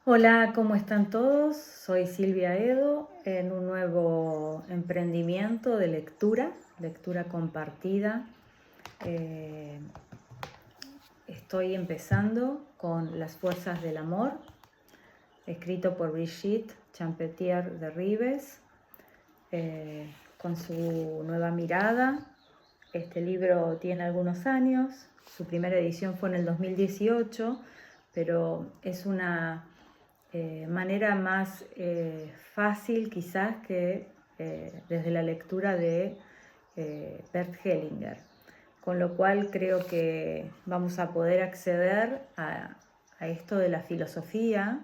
Hola, ¿cómo están todos? Soy Silvia Edo en un nuevo emprendimiento de lectura compartida. Eh, Estoy empezando con Las fuerzas del amor, escrito por Brigitte Champetier de Ribes, con su nueva mirada. Este libro tiene algunos años, su primera edición fue en el 2018, pero es una manera más fácil quizás que desde la lectura de Bert Hellinger, con lo cual creo que vamos a poder acceder a esto de la filosofía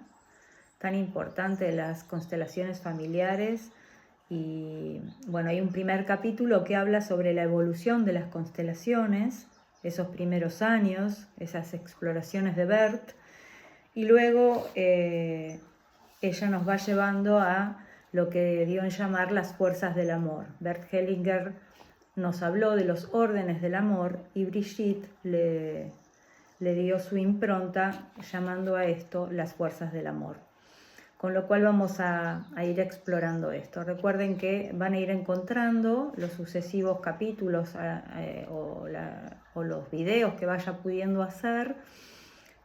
tan importante de las constelaciones familiares. Y bueno, hay un primer capítulo que habla sobre la evolución de las constelaciones, esos primeros años, esas exploraciones de Bert, y luego ella nos va llevando a lo que dio en llamar las fuerzas del amor. Bert Hellinger nos habló de los órdenes del amor y Brigitte le dio su impronta llamando a esto las fuerzas del amor. Con lo cual vamos a ir explorando esto. Recuerden que van a ir encontrando los sucesivos capítulos o los videos que vaya pudiendo hacer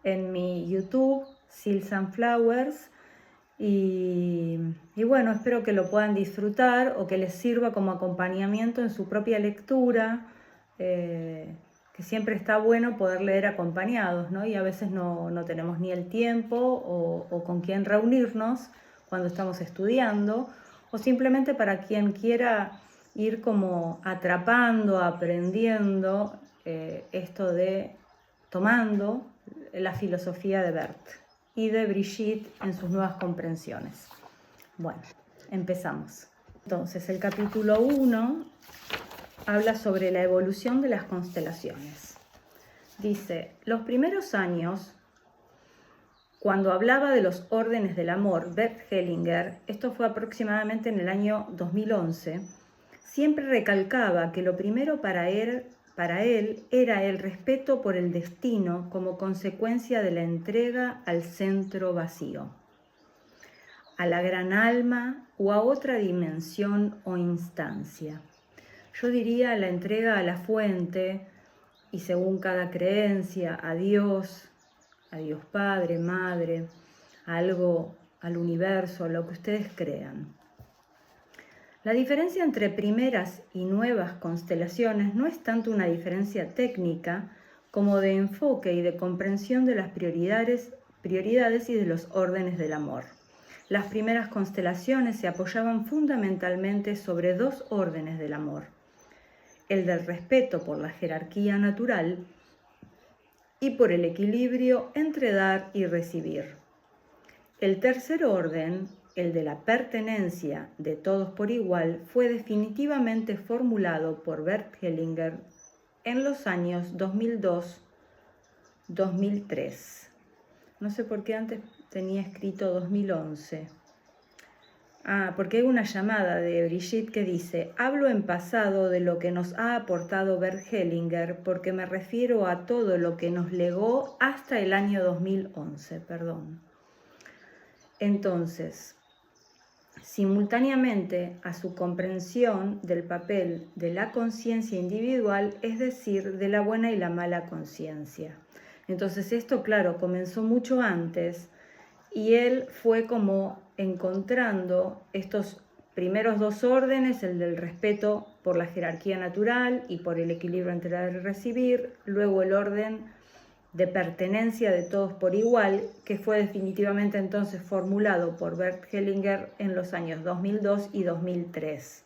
en mi YouTube, Sills and Flowers, y bueno, espero que lo puedan disfrutar o que les sirva como acompañamiento en su propia lectura, que siempre está bueno poder leer acompañados, ¿no? Y a veces no tenemos ni el tiempo o con quién reunirnos cuando estamos estudiando, o simplemente para quien quiera ir como atrapando, aprendiendo esto de tomando la filosofía de Bert y de Brigitte en sus nuevas comprensiones. Bueno, empezamos. Entonces, el capítulo 1 habla sobre la evolución de las constelaciones. Dice, los primeros años, cuando hablaba de los órdenes del amor, Bert Hellinger, esto fue aproximadamente en el año 2011, siempre recalcaba que lo primero para él era el respeto por el destino como consecuencia de la entrega al centro vacío, a la gran alma o a otra dimensión o instancia. Yo diría la entrega a la fuente y según cada creencia a Dios Padre, Madre, a algo, al universo, a lo que ustedes crean. La diferencia entre primeras y nuevas constelaciones no es tanto una diferencia técnica como de enfoque y de comprensión de las prioridades y de los órdenes del amor. Las primeras constelaciones se apoyaban fundamentalmente sobre dos órdenes del amor: el del respeto por la jerarquía natural y por el equilibrio entre dar y recibir. El tercer orden, el de la pertenencia de todos por igual, fue definitivamente formulado por Bert Hellinger en los años 2002-2003. No sé por qué antes tenía escrito 2011. Porque hay una llamada de Brigitte que dice: hablo en pasado de lo que nos ha aportado Bert Hellinger porque me refiero a todo lo que nos legó hasta el año 2011, Entonces, simultáneamente a su comprensión del papel de la conciencia individual, es decir, de la buena y la mala conciencia. Entonces esto, claro, comenzó mucho antes y él fue como encontrando estos primeros dos órdenes, el del respeto por la jerarquía natural y por el equilibrio entre dar y recibir, luego el orden de pertenencia de todos por igual, que fue definitivamente entonces formulado por Bert Hellinger en los años 2002 y 2003,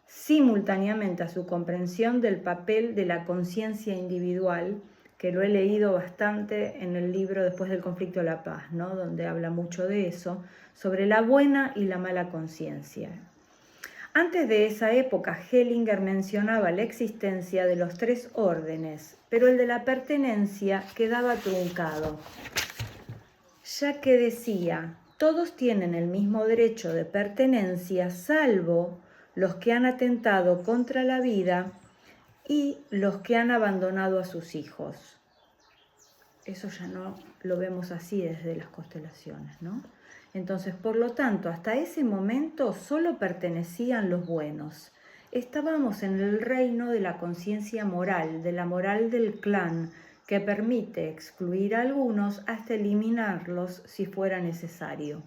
simultáneamente a su comprensión del papel de la conciencia individual, que lo he leído bastante en el libro Después del conflicto de la paz, ¿no? Donde habla mucho de eso, sobre la buena y la mala conciencia. Antes de esa época, Hellinger mencionaba la existencia de los tres órdenes, pero el de la pertenencia quedaba truncado, ya que decía: todos tienen el mismo derecho de pertenencia, salvo los que han atentado contra la vida y los que han abandonado a sus hijos. eso ya no lo vemos así desde las constelaciones, ¿no? Entonces, por lo tanto, hasta ese momento solo pertenecían los buenos. Estábamos en el reino de la conciencia moral, de la moral del clan, que permite excluir a algunos hasta eliminarlos si fuera necesario.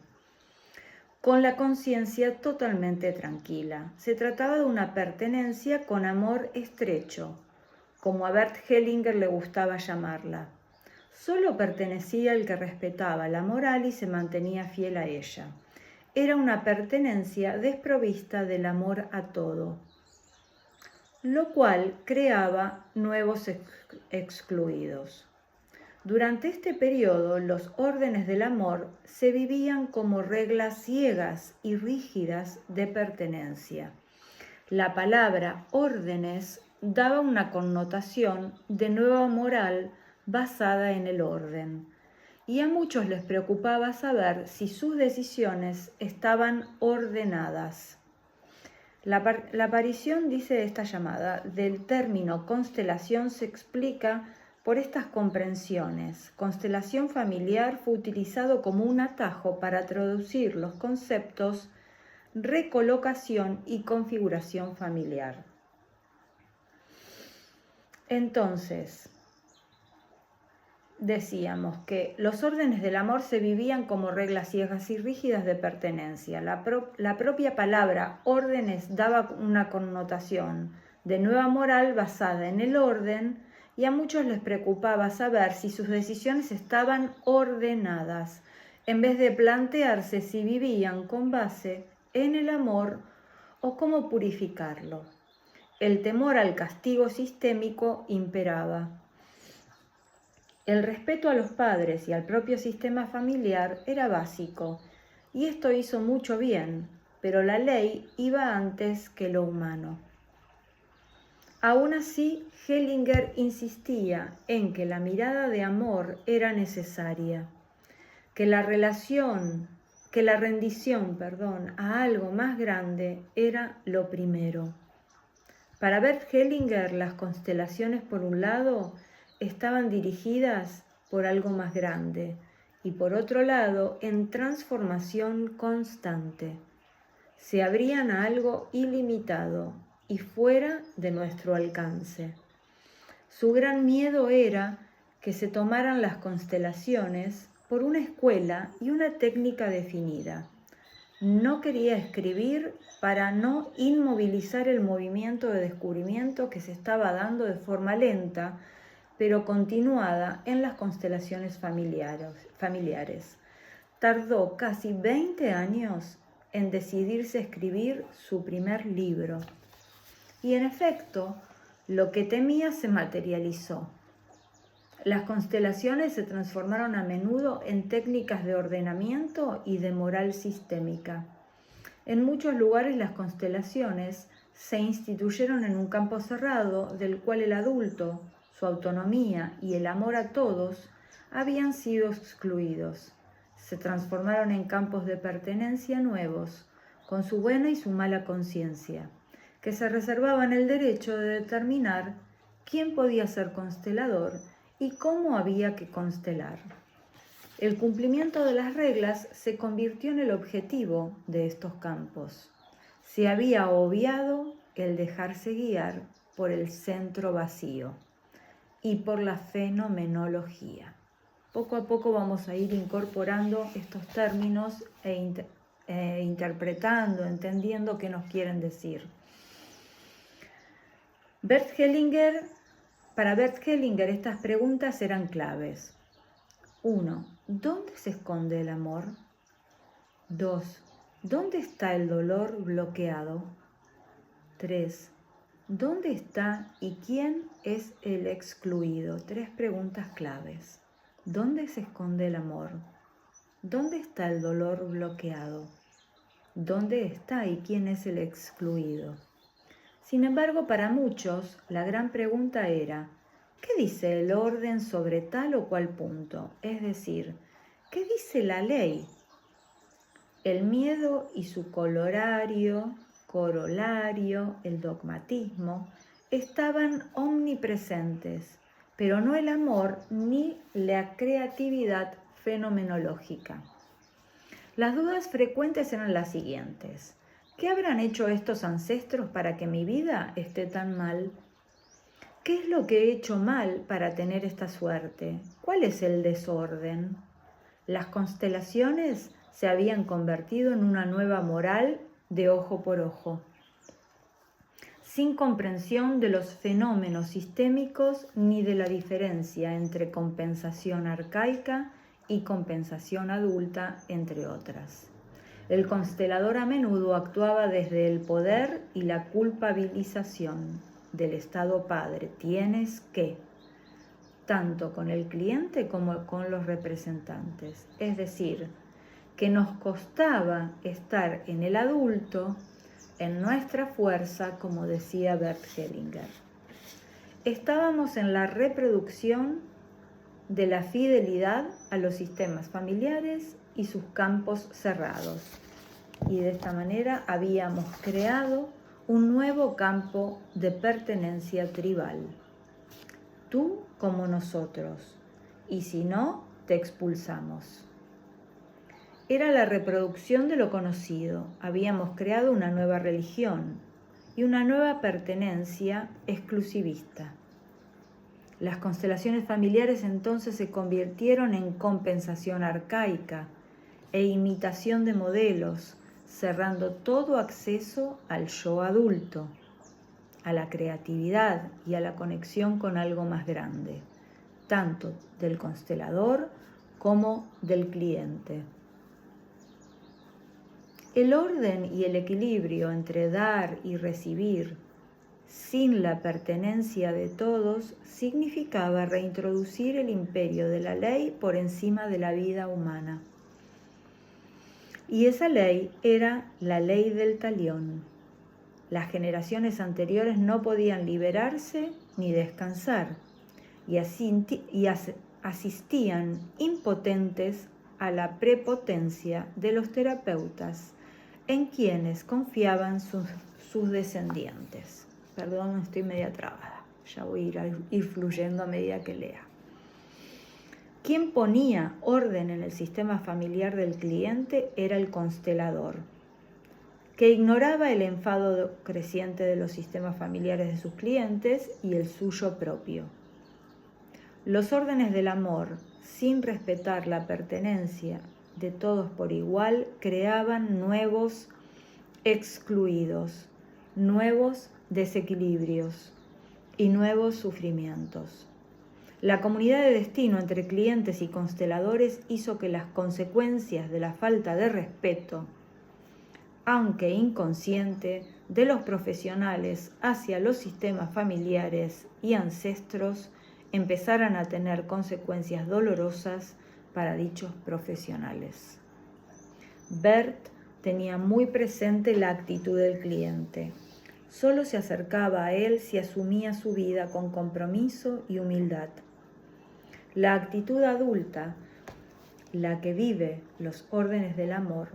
Con la conciencia totalmente tranquila. Se trataba de una pertenencia con amor estrecho, como a Bert Hellinger le gustaba llamarla. Solo pertenecía el que respetaba la moral y se mantenía fiel a ella. Era una pertenencia desprovista del amor a todo, lo cual creaba nuevos excluidos. Durante este periodo, los órdenes del amor se vivían como reglas ciegas y rígidas de pertenencia. La palabra órdenes daba una connotación de nueva moral basada en el orden, y a muchos les preocupaba saber si sus decisiones estaban ordenadas. La aparición, dice esta llamada, del término constelación se explica por estas comprensiones. Constelación familiar fue utilizado como un atajo para traducir los conceptos recolocación y configuración familiar. Entonces, decíamos que los órdenes del amor se vivían como reglas ciegas y rígidas de pertenencia. La propia palabra órdenes daba una connotación de nueva moral basada en el orden, y a muchos les preocupaba saber si sus decisiones estaban ordenadas, en vez de plantearse si vivían con base en el amor o cómo purificarlo. El temor al castigo sistémico imperaba. El respeto a los padres y al propio sistema familiar era básico, y esto hizo mucho bien, pero la ley iba antes que lo humano. Aún así, Hellinger insistía en que la mirada de amor era necesaria, que la rendición, a algo más grande era lo primero. Para Bert Hellinger, las constelaciones, por un lado, estaban dirigidas por algo más grande y, por otro lado, en transformación constante. Se abrían a algo ilimitado y fuera de nuestro alcance. Su gran miedo era que se tomaran las constelaciones por una escuela y una técnica definida. No quería escribir para no inmovilizar el movimiento de descubrimiento que se estaba dando de forma lenta, pero continuada en las constelaciones familiares. Tardó casi 20 años en decidirse a escribir su primer libro. Y en efecto, lo que temía se materializó. Las constelaciones se transformaron a menudo en técnicas de ordenamiento y de moral sistémica. En muchos lugares las constelaciones se instituyeron en un campo cerrado del cual el adulto, su autonomía y el amor a todos habían sido excluidos. Se transformaron en campos de pertenencia nuevos, con su buena y su mala conciencia, que se reservaban el derecho de determinar quién podía ser constelador y cómo había que constelar. El cumplimiento de las reglas se convirtió en el objetivo de estos campos. Se había obviado el dejarse guiar por el centro vacío y por la fenomenología. Poco a poco vamos a ir incorporando estos términos e interpretando, entendiendo qué nos quieren decir. Para Bert Hellinger estas preguntas eran claves. 1. ¿Dónde se esconde el amor? 2. ¿Dónde está el dolor bloqueado? 3. ¿Dónde está y quién es el excluido? 3 preguntas claves. ¿Dónde se esconde el amor? ¿Dónde está el dolor bloqueado? ¿Dónde está y quién es el excluido? Sin embargo, para muchos, la gran pregunta era, ¿qué dice el orden sobre tal o cual punto? Es decir, ¿qué dice la ley? El miedo y su corolario, el dogmatismo, estaban omnipresentes, pero no el amor ni la creatividad fenomenológica. Las dudas frecuentes eran las siguientes. ¿Qué habrán hecho estos ancestros para que mi vida esté tan mal? ¿Qué es lo que he hecho mal para tener esta suerte? ¿Cuál es el desorden? Las constelaciones se habían convertido en una nueva moral de ojo por ojo, sin comprensión de los fenómenos sistémicos ni de la diferencia entre compensación arcaica y compensación adulta, entre otras. El constelador a menudo actuaba desde el poder y la culpabilización del estado padre. Tienes que, tanto con el cliente como con los representantes. Es decir, que nos costaba estar en el adulto, en nuestra fuerza, como decía Bert Hellinger. Estábamos en la reproducción de la fidelidad a los sistemas familiares y sus campos cerrados. Y de esta manera habíamos creado un nuevo campo de pertenencia tribal. Tú como nosotros, y si no, te expulsamos. Era la reproducción de lo conocido. Habíamos creado una nueva religión y una nueva pertenencia exclusivista. Las constelaciones familiares entonces se convirtieron en compensación arcaica e imitación de modelos, cerrando todo acceso al yo adulto, a la creatividad y a la conexión con algo más grande, tanto del constelador como del cliente. El orden y el equilibrio entre dar y recibir, sin la pertenencia de todos, significaba reintroducir el imperio de la ley por encima de la vida humana. Y esa ley era la ley del talión. Las generaciones anteriores no podían liberarse ni descansar y asistían impotentes a la prepotencia de los terapeutas en quienes confiaban sus descendientes. Perdón, estoy media trabada. Ya voy a ir fluyendo a medida que lea. Quien ponía orden en el sistema familiar del cliente era el constelador, que ignoraba el enfado creciente de los sistemas familiares de sus clientes y el suyo propio. Los órdenes del amor, sin respetar la pertenencia de todos por igual, creaban nuevos excluidos, nuevos desequilibrios y nuevos sufrimientos. La comunidad de destino entre clientes y consteladores hizo que las consecuencias de la falta de respeto, aunque inconsciente, de los profesionales hacia los sistemas familiares y ancestros empezaran a tener consecuencias dolorosas para dichos profesionales. Bert tenía muy presente la actitud del cliente. Solo se acercaba a él si asumía su vida con compromiso y humildad. La actitud adulta, la que vive los órdenes del amor,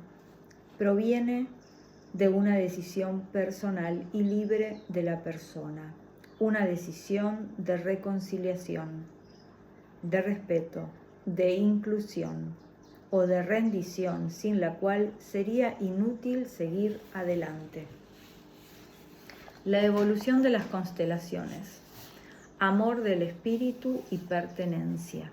proviene de una decisión personal y libre de la persona, una decisión de reconciliación, de respeto, de inclusión o de rendición, sin la cual sería inútil seguir adelante. La evolución de las constelaciones. Amor del espíritu y pertenencia.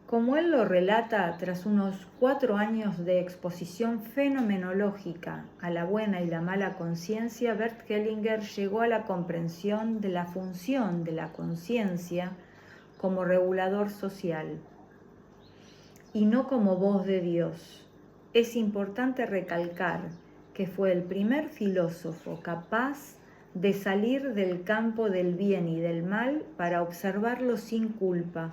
Como él lo relata, tras unos 4 años de exposición fenomenológica a la buena y la mala conciencia, Bert Hellinger llegó a la comprensión de la función de la conciencia como regulador social y no como voz de Dios. Es importante recalcar que fue el primer filósofo capaz de salir del campo del bien y del mal para observarlo sin culpa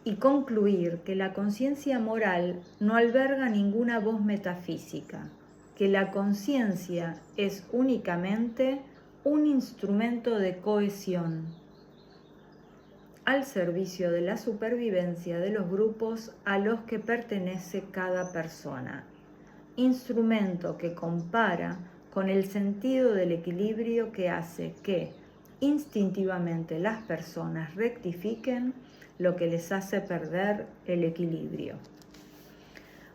y concluir que la conciencia moral no alberga ninguna voz metafísica, que la conciencia es únicamente un instrumento de cohesión al servicio de la supervivencia de los grupos a los que pertenece cada persona, instrumento que compara con el sentido del equilibrio que hace que, instintivamente las personas rectifiquen lo que les hace perder el equilibrio.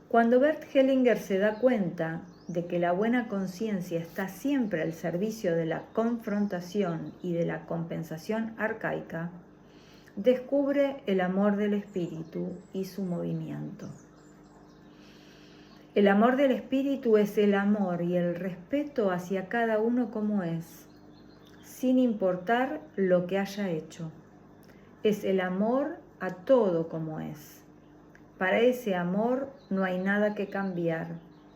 Cuando Bert Hellinger se da cuenta de que la buena conciencia está siempre al servicio de la confrontación y de la compensación arcaica, descubre el amor del espíritu y su movimiento. El amor del espíritu es el amor y el respeto hacia cada uno como es, sin importar lo que haya hecho. Es el amor a todo como es. Para ese amor no hay nada que cambiar.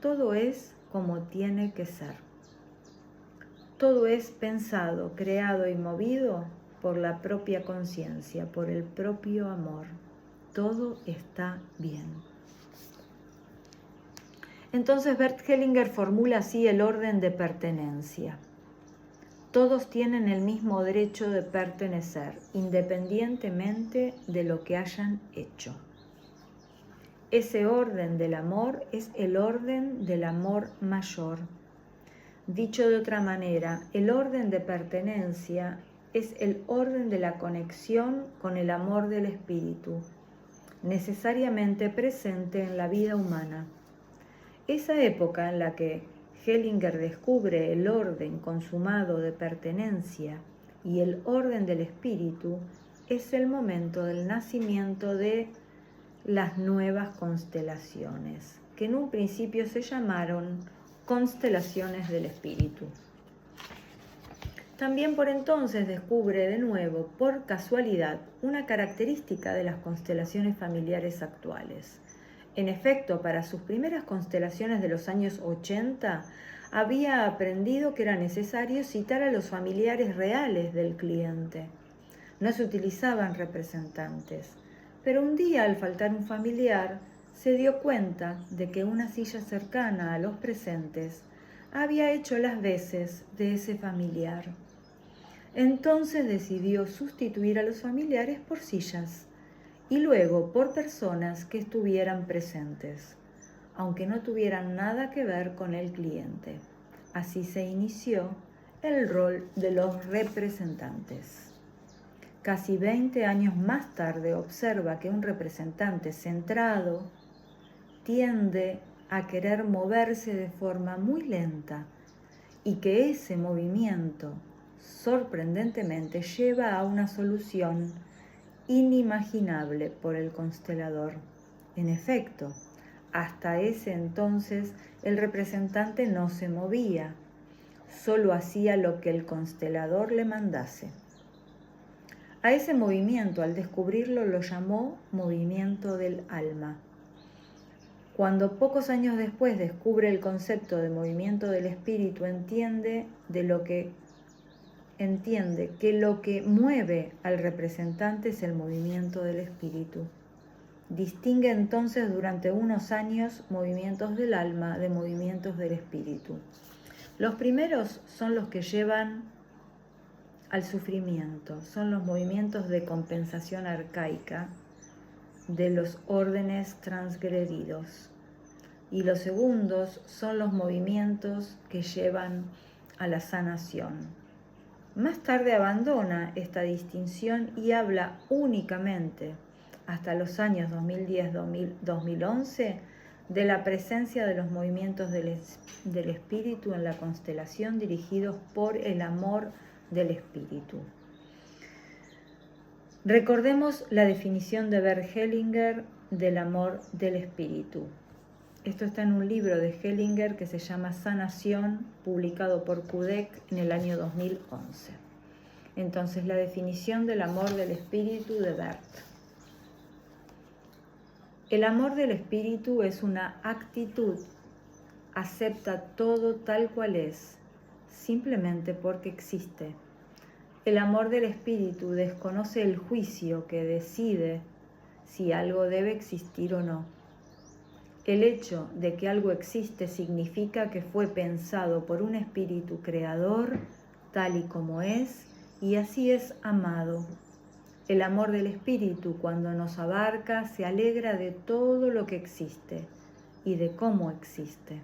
Todo es como tiene que ser. Todo es pensado, creado y movido por la propia conciencia, por el propio amor. Todo está bien. Entonces Bert Hellinger formula así el orden de pertenencia. Todos tienen el mismo derecho de pertenecer, independientemente de lo que hayan hecho. Ese orden del amor es el orden del amor mayor. Dicho de otra manera, el orden de pertenencia es el orden de la conexión con el amor del espíritu, necesariamente presente en la vida humana. Esa época en la que Hellinger descubre el orden consumado de pertenencia y el orden del espíritu es el momento del nacimiento de las nuevas constelaciones, que en un principio se llamaron constelaciones del espíritu. También por entonces descubre de nuevo, por casualidad, una característica de las constelaciones familiares actuales. En efecto, para sus primeras constelaciones de los años 80, había aprendido que era necesario citar a los familiares reales del cliente. No se utilizaban representantes, pero un día, al faltar un familiar, se dio cuenta de que una silla cercana a los presentes había hecho las veces de ese familiar. Entonces decidió sustituir a los familiares por sillas y luego por personas que estuvieran presentes, aunque no tuvieran nada que ver con el cliente. Así se inició el rol de los representantes. Casi 20 años más tarde observa que un representante centrado tiende a querer moverse de forma muy lenta y que ese movimiento, sorprendentemente, lleva a una solución inimaginable por el constelador. En efecto, hasta ese entonces el representante no se movía, solo hacía lo que el constelador le mandase. A ese movimiento, al descubrirlo, lo llamó movimiento del alma. Cuando pocos años después descubre el concepto de movimiento del espíritu, entiende que lo que mueve al representante es el movimiento del espíritu. Distingue entonces durante unos años movimientos del alma de movimientos del espíritu. Los primeros son los que llevan al sufrimiento, son los movimientos de compensación arcaica de los órdenes transgredidos. Y los segundos son los movimientos que llevan a la sanación. Más tarde abandona esta distinción y habla únicamente, hasta los años 2010-2011, de la presencia de los movimientos del espíritu en la constelación dirigidos por el amor del espíritu. Recordemos la definición de Bert Hellinger del amor del espíritu. Esto está en un libro de Hellinger que se llama Sanación, publicado por Kudek en el año 2011. Entonces, la definición del amor del espíritu de Bert. El amor del espíritu es una actitud, acepta todo tal cual es, simplemente porque existe. El amor del espíritu desconoce el juicio que decide si algo debe existir o no. El hecho de que algo existe significa que fue pensado por un espíritu creador tal y como es, y así es amado. El amor del espíritu, cuando nos abarca, se alegra de todo lo que existe y de cómo existe.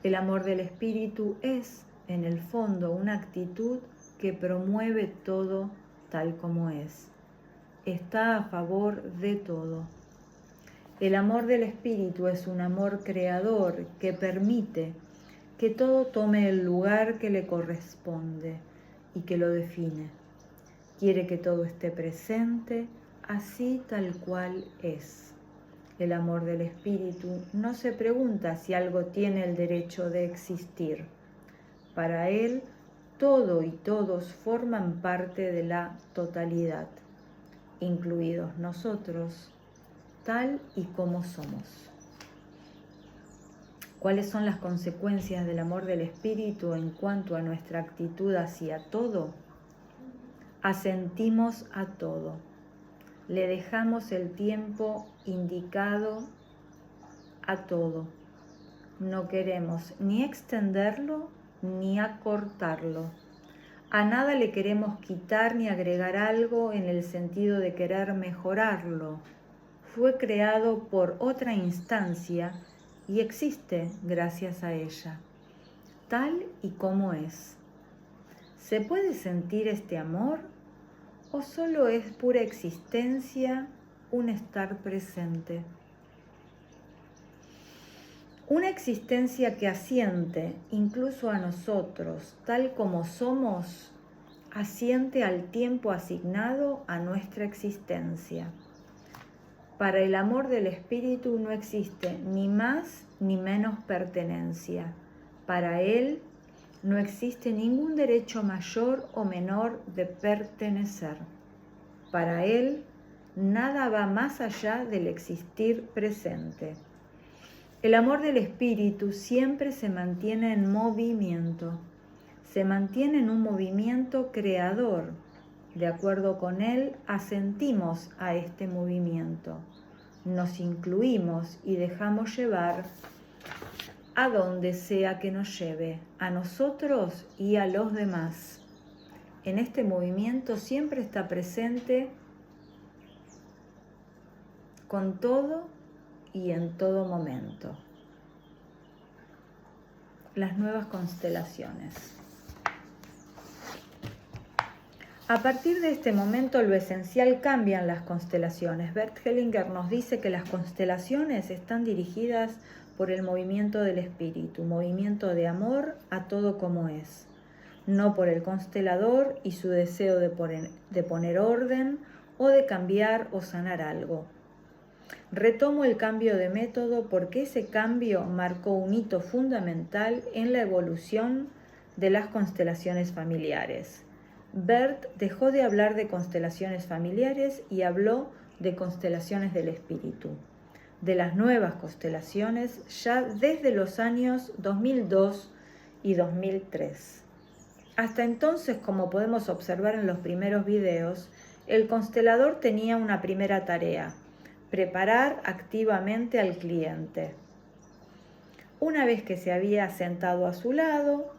El amor del espíritu es, en el fondo, una actitud que promueve todo tal como es. Está a favor de todo. El amor del espíritu es un amor creador que permite que todo tome el lugar que le corresponde y que lo define. Quiere que todo esté presente así tal cual es. El amor del espíritu no se pregunta si algo tiene el derecho de existir. Para él, todo y todos forman parte de la totalidad, incluidos nosotros, tal y como somos. ¿Cuáles son las consecuencias del amor del espíritu en cuanto a nuestra actitud hacia todo? Asentimos a todo. Le dejamos el tiempo indicado a todo. No queremos ni extenderlo ni acortarlo. A nada le queremos quitar ni agregar algo en el sentido de querer mejorarlo. Fue creado por otra instancia y existe gracias a ella, tal y como es. ¿Se puede sentir este amor o solo es pura existencia, un estar presente? Una existencia que asiente incluso a nosotros, tal como somos, asiente al tiempo asignado a nuestra existencia. Para el amor del espíritu no existe ni más ni menos pertenencia. Para él no existe ningún derecho mayor o menor de pertenecer. Para él nada va más allá del existir presente. El amor del espíritu siempre se mantiene en movimiento. Se mantiene en un movimiento creador. De acuerdo con él, asentimos a este movimiento. Nos incluimos y dejamos llevar a donde sea que nos lleve, a nosotros y a los demás. En este movimiento siempre está presente con todo y en todo momento. Las nuevas constelaciones. A partir de este momento lo esencial cambian las constelaciones. Bert Hellinger nos dice que las constelaciones están dirigidas por el movimiento del espíritu, movimiento de amor a todo como es, no por el constelador y su deseo de poner orden o de cambiar o sanar algo. Retomo el cambio de método porque ese cambio marcó un hito fundamental en la evolución de las constelaciones familiares. Bert dejó de hablar de constelaciones familiares y habló de constelaciones del espíritu, de las nuevas constelaciones ya desde los años 2002 y 2003. Hasta entonces, como podemos observar en los primeros videos, el constelador tenía una primera tarea: preparar activamente al cliente. Una vez que se había sentado a su lado,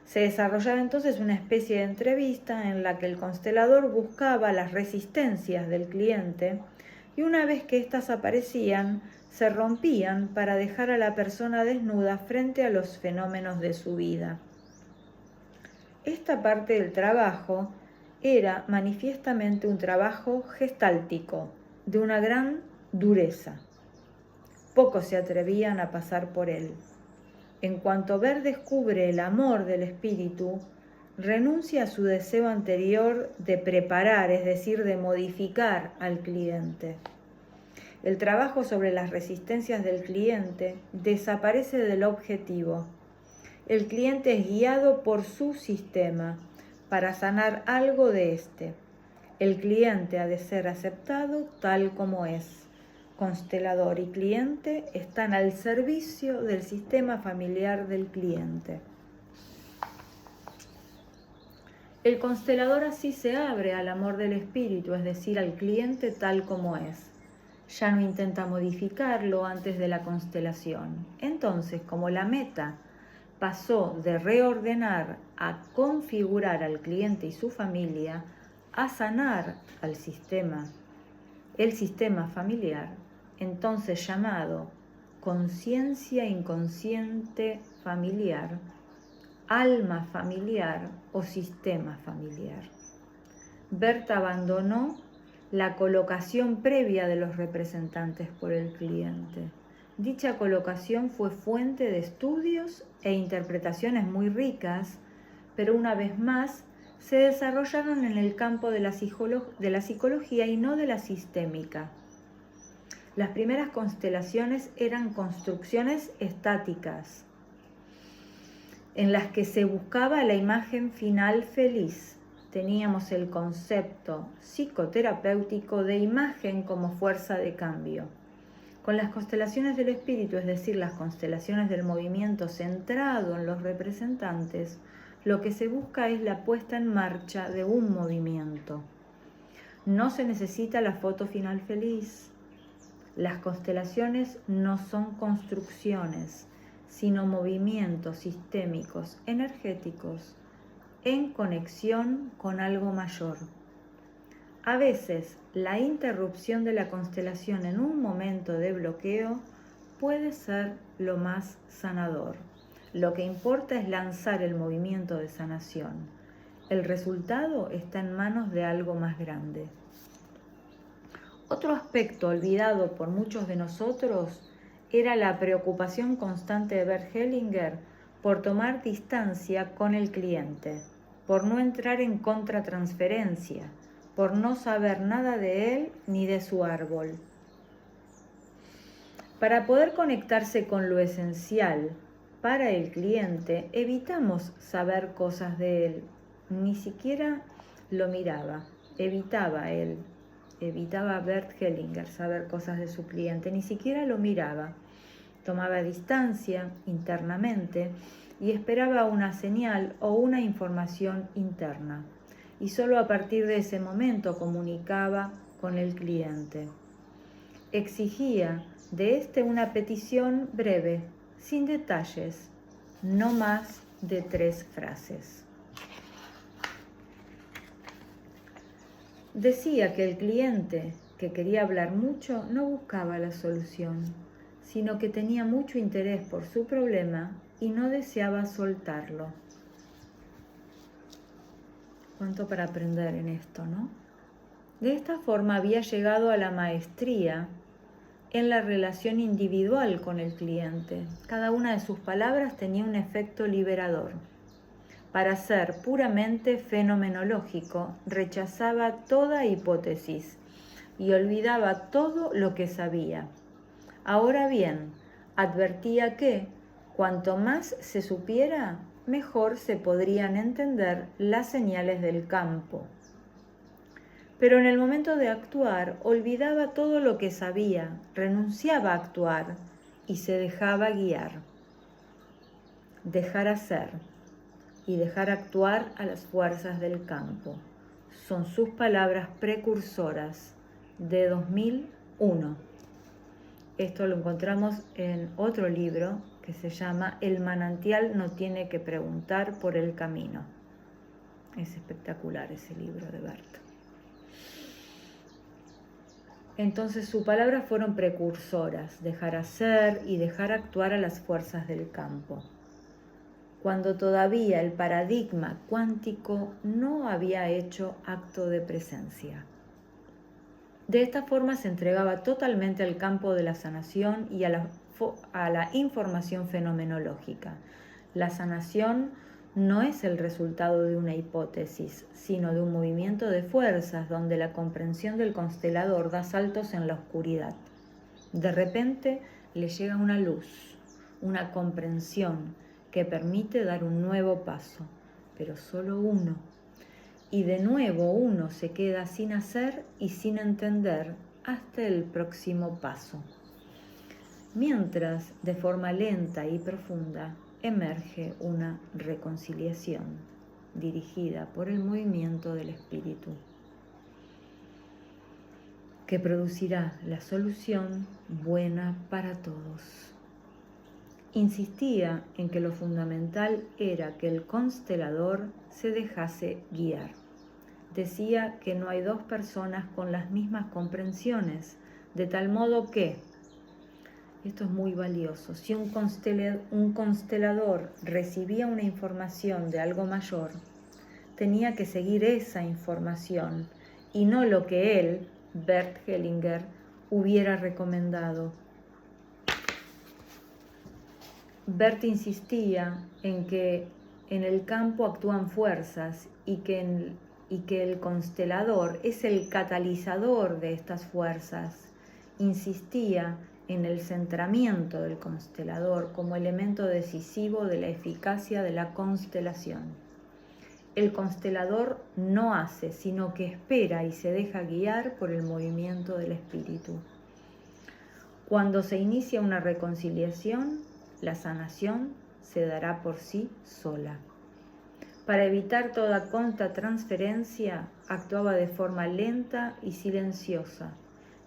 se desarrollaba entonces una especie de entrevista en la que el constelador buscaba las resistencias del cliente y una vez que éstas aparecían, se rompían para dejar a la persona desnuda frente a los fenómenos de su vida. Esta parte del trabajo era manifiestamente un trabajo gestáltico, de una gran dureza. Pocos se atrevían a pasar por él. En cuanto Bert descubre el amor del espíritu, renuncia a su deseo anterior de preparar, es decir, de modificar al cliente. El trabajo sobre las resistencias del cliente desaparece del objetivo. El cliente es guiado por su sistema para sanar algo de este. El cliente ha de ser aceptado tal como es. Constelador y cliente están al servicio del sistema familiar del cliente. El constelador así se abre al amor del espíritu, es decir, al cliente tal como es. Ya no intenta modificarlo antes de la constelación. Entonces, como la meta pasó de reordenar a configurar al cliente y su familia, a sanar al sistema, el sistema familiar, entonces llamado conciencia inconsciente familiar, alma familiar o sistema familiar. Berta abandonó la colocación previa de los representantes por el cliente. Dicha colocación fue fuente de estudios e interpretaciones muy ricas, pero una vez más se desarrollaron en el campo de la psicología y no de la sistémica. Las primeras constelaciones eran construcciones estáticas, en las que se buscaba la imagen final feliz. Teníamos el concepto psicoterapéutico de imagen como fuerza de cambio. Con las constelaciones del espíritu, es decir, las constelaciones del movimiento centrado en los representantes, lo que se busca es la puesta en marcha de un movimiento. No se necesita la foto final feliz. Las constelaciones no son construcciones, sino movimientos sistémicos, energéticos, en conexión con algo mayor. A veces, la interrupción de la constelación en un momento de bloqueo puede ser lo más sanador. Lo que importa es lanzar el movimiento de sanación. El resultado está en manos de algo más grande. Otro aspecto olvidado por muchos de nosotros era la preocupación constante de Bert Hellinger por tomar distancia con el cliente, por no entrar en contratransferencia, por no saber nada de él ni de su árbol. Para poder conectarse con lo esencial para el cliente, evitamos saber cosas de él. Ni siquiera lo miraba, evitaba Bert Hellinger saber cosas de su cliente, ni siquiera lo miraba. Tomaba distancia internamente y esperaba una señal o una información interna. Y solo a partir de ese momento comunicaba con el cliente. Exigía de éste una petición breve, sin detalles, no más de 3 frases. Decía que el cliente, que quería hablar mucho, no buscaba la solución, sino que tenía mucho interés por su problema y no deseaba soltarlo. Cuánto para aprender en esto, ¿no? De esta forma había llegado a la maestría en la relación individual con el cliente. Cada una de sus palabras tenía un efecto liberador. Para ser puramente fenomenológico, rechazaba toda hipótesis y olvidaba todo lo que sabía. Ahora bien, advertía que, cuanto más se supiera, mejor se podrían entender las señales del campo. Pero en el momento de actuar, olvidaba todo lo que sabía, renunciaba a actuar y se dejaba guiar. Dejar hacer y dejar actuar a las fuerzas del campo. Son sus palabras precursoras de 2001. Esto lo encontramos en otro libro que se llama El manantial no tiene que preguntar por el camino. Es espectacular ese libro de Bert. Entonces sus palabras fueron precursoras, dejar hacer y dejar actuar a las fuerzas del campo, cuando todavía el paradigma cuántico no había hecho acto de presencia. De esta forma se entregaba totalmente al campo de la sanación y a la información fenomenológica. La sanación no es el resultado de una hipótesis, sino de un movimiento de fuerzas donde la comprensión del constelador da saltos en la oscuridad. De repente le llega una luz, una comprensión que permite dar un nuevo paso, pero solo uno. Y de nuevo uno se queda sin hacer y sin entender hasta el próximo paso. Mientras, de forma lenta y profunda, emerge una reconciliación dirigida por el movimiento del espíritu, que producirá la solución buena para todos. Insistía en que lo fundamental era que el constelador se dejase guiar. Decía que no hay dos personas con las mismas comprensiones, de tal modo que Esto es muy valioso. Si un constelador recibía una información de algo mayor, tenía que seguir esa información y no lo que él, Bert Hellinger, hubiera recomendado. Bert insistía en que en el campo actúan fuerzas y que el constelador es el catalizador de estas fuerzas. Insistía en el centramiento del constelador como elemento decisivo de la eficacia de la constelación. El constelador no hace, sino que espera y se deja guiar por el movimiento del espíritu. Cuando se inicia una reconciliación, la sanación se dará por sí sola. Para evitar toda contratransferencia, actuaba de forma lenta y silenciosa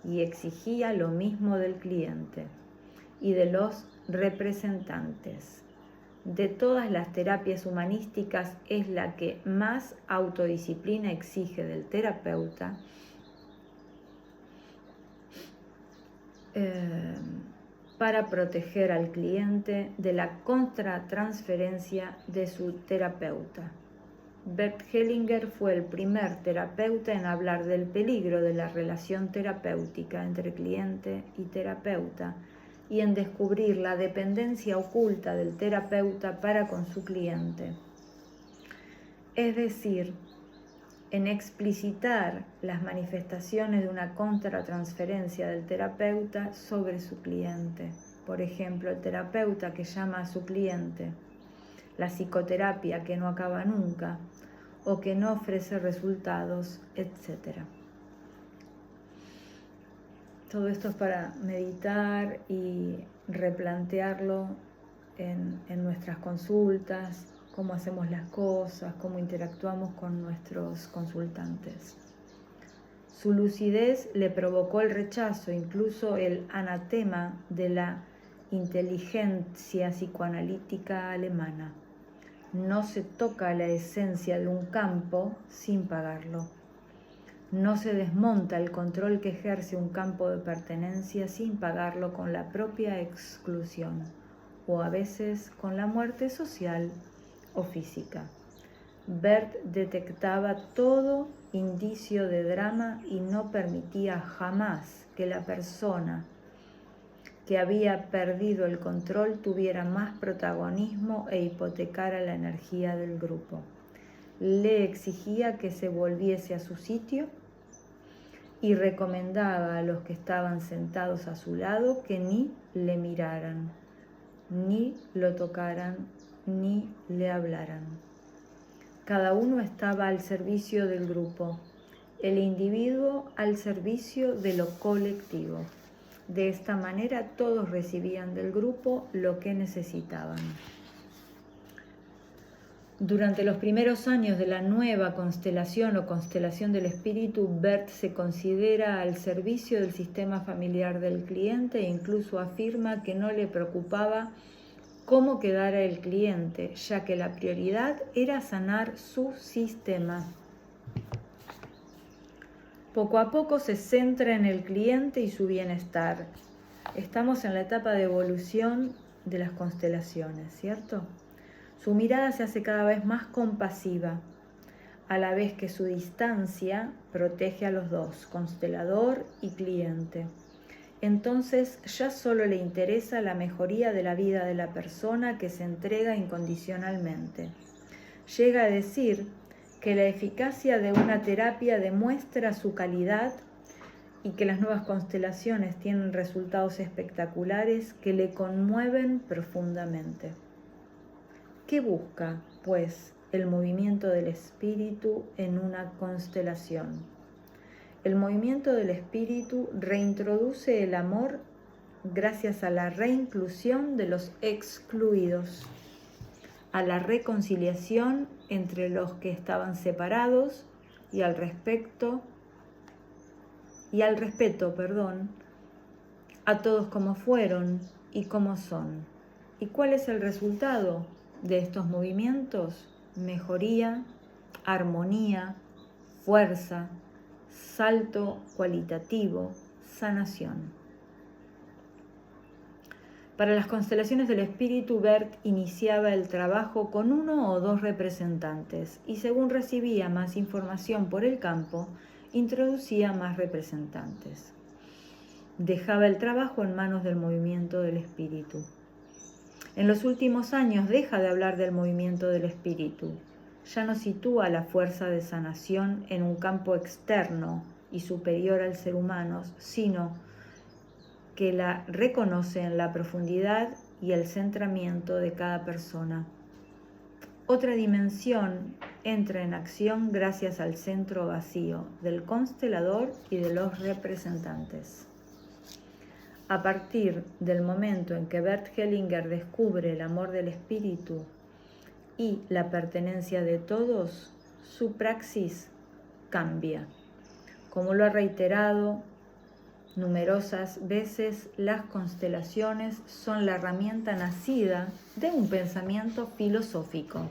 y exigía lo mismo del cliente y de los representantes. De todas las terapias humanísticas es la que más autodisciplina exige del terapeuta, para proteger al cliente de la contratransferencia de su terapeuta. Bert Hellinger fue el primer terapeuta en hablar del peligro de la relación terapéutica entre cliente y terapeuta y en descubrir la dependencia oculta del terapeuta para con su cliente. Es decir, en explicitar las manifestaciones de una contratransferencia del terapeuta sobre su cliente. Por ejemplo, el terapeuta que llama a su cliente, la psicoterapia que no acaba nunca o que no ofrece resultados, etc. Todo esto es para meditar y replantearlo en nuestras consultas, cómo hacemos las cosas, cómo interactuamos con nuestros consultantes. Su lucidez le provocó el rechazo, incluso el anatema de la inteligencia psicoanalítica alemana. No se toca la esencia de un campo sin pagarlo. No se desmonta el control que ejerce un campo de pertenencia sin pagarlo con la propia exclusión, o a veces con la muerte social o física. Bert detectaba todo indicio de drama y no permitía jamás que la persona que había perdido el control tuviera más protagonismo e hipotecara la energía del grupo. Le exigía que se volviese a su sitio y recomendaba a los que estaban sentados a su lado que ni le miraran, ni lo tocaran, ni le hablaran. Cada uno estaba al servicio del grupo, el individuo al servicio de lo colectivo. De esta manera todos recibían del grupo lo que necesitaban. Durante los primeros años de la nueva constelación o constelación del espíritu, Bert se considera al servicio del sistema familiar del cliente e incluso afirma que no le preocupaba cómo quedara el cliente, ya que la prioridad era sanar su sistema. Poco a poco se centra en el cliente y su bienestar. Estamos en la etapa de evolución de las constelaciones, ¿cierto? Su mirada se hace cada vez más compasiva, a la vez que su distancia protege a los dos, constelador y cliente. Entonces ya solo le interesa la mejoría de la vida de la persona que se entrega incondicionalmente. Llega a decir que la eficacia de una terapia demuestra su calidad y que las nuevas constelaciones tienen resultados espectaculares que le conmueven profundamente. ¿Qué busca, pues, el movimiento del espíritu en una constelación? El movimiento del espíritu reintroduce el amor gracias a la reinclusión de los excluidos, a la reconciliación entre los que estaban separados y al respeto, a todos como fueron y como son. ¿Y cuál es el resultado de estos movimientos? Mejoría, armonía, fuerza, salto cualitativo, sanación. Para las constelaciones del espíritu, Bert iniciaba el trabajo con 1 o 2 representantes y según recibía más información por el campo, introducía más representantes. Dejaba el trabajo en manos del movimiento del espíritu. En los últimos años deja de hablar del movimiento del espíritu. Ya no sitúa la fuerza de sanación en un campo externo y superior al ser humano, sino que la reconoce en la profundidad y el centramiento de cada persona. Otra dimensión entra en acción gracias al centro vacío del constelador y de los representantes. A partir del momento en que Bert Hellinger descubre el amor del espíritu y la pertenencia de todos, su praxis cambia. Como lo ha reiterado numerosas veces, las constelaciones son la herramienta nacida de un pensamiento filosófico.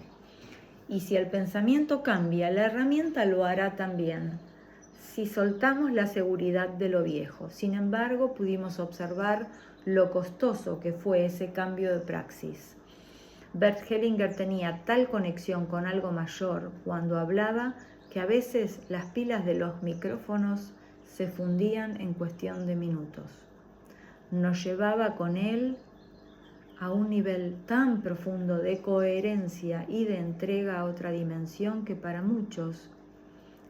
Y si el pensamiento cambia, la herramienta lo hará también. Si soltamos la seguridad de lo viejo. Sin embargo, pudimos observar lo costoso que fue ese cambio de praxis. Bert Hellinger tenía tal conexión con algo mayor cuando hablaba que a veces las pilas de los micrófonos se fundían en cuestión de minutos. Nos llevaba con él a un nivel tan profundo de coherencia y de entrega a otra dimensión que para muchos